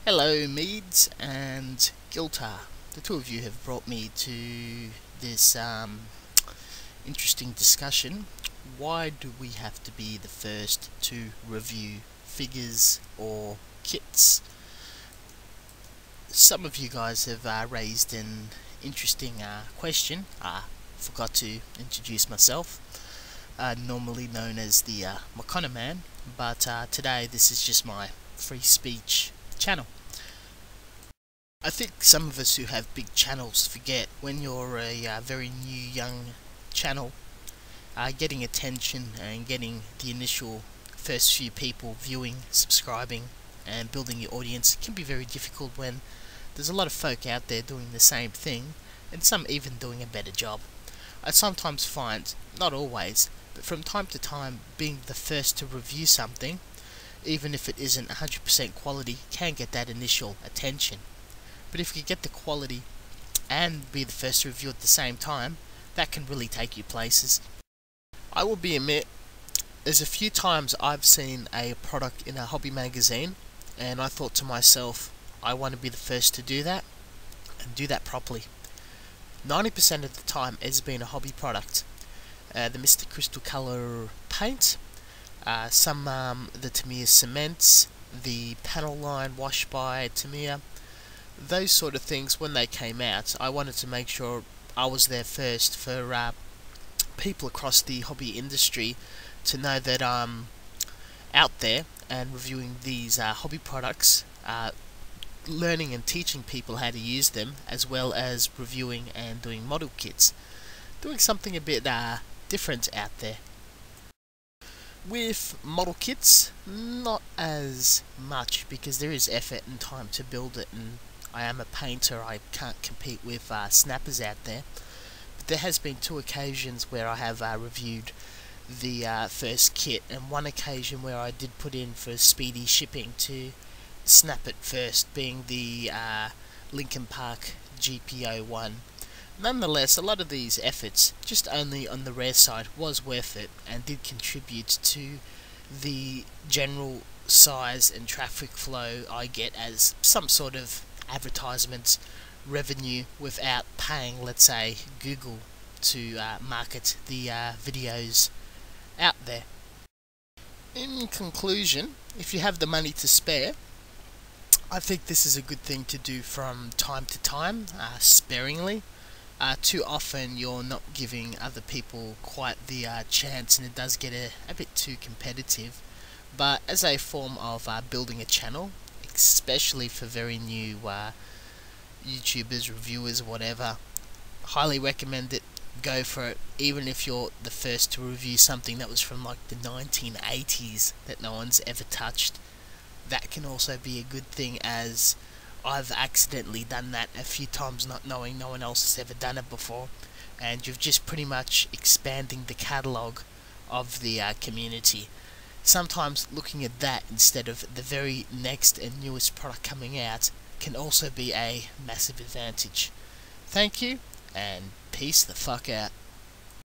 Hello Meads and Guiltaur. The two of you have brought me to this interesting discussion. Why do we have to be the first to review figures or kits? Some of you guys have raised an interesting question. I forgot to introduce myself. Normally known as the Makana Man, but today this is just my free speech channel. I think some of us who have big channels forget when you're a very new young channel, getting attention and getting the initial first few people viewing, subscribing and building your audience can be very difficult when there's a lot of folk out there doing the same thing and some even doing a better job. I sometimes find, not always, but from time to time, being the first to review something, even if it isn't 100% quality, can get that initial attention. But if you get the quality and be the first to review at the same time, that can really take you places. I will admit, there's a few times I've seen a product in a hobby magazine and I thought to myself, I want to be the first to do that and do that properly. 90% of the time it's been a hobby product. The Mr. Crystal Color paint, the Tamiya cements, the panel line washed by Tamiya. Those sort of things, when they came out, I wanted to make sure I was there first for people across the hobby industry to know that I'm out there and reviewing these hobby products, learning and teaching people how to use them, as well as reviewing and doing model kits. Doing something a bit different out there. With model kits, not as much, because there is effort and time to build it, and I am a painter, I can't compete with snappers out there. But there has been two occasions where I have reviewed the first kit, and one occasion where I did put in for speedy shipping to snap it first, being the Linkin Park GPO1. Nonetheless, a lot of these efforts, just only on the rare side, was worth it and did contribute to the general size and traffic flow I get as some sort of advertisement revenue without paying, let's say, Google to market the videos out there. In conclusion, if you have the money to spare, I think this is a good thing to do from time to time, sparingly. Too often you're not giving other people quite the chance, and it does get a bit too competitive. But as a form of building a channel, especially for very new YouTubers, reviewers, whatever, highly recommend it. Go for it, even if you're the first to review something that was from like the 1980s that no one's ever touched. That can also be a good thing, as I've accidentally done that a few times, not knowing no one else has ever done it before, and you've just pretty much expanding the catalogue of the community. Sometimes looking at that instead of the very next and newest product coming out can also be a massive advantage. Thank you, and peace the fuck out.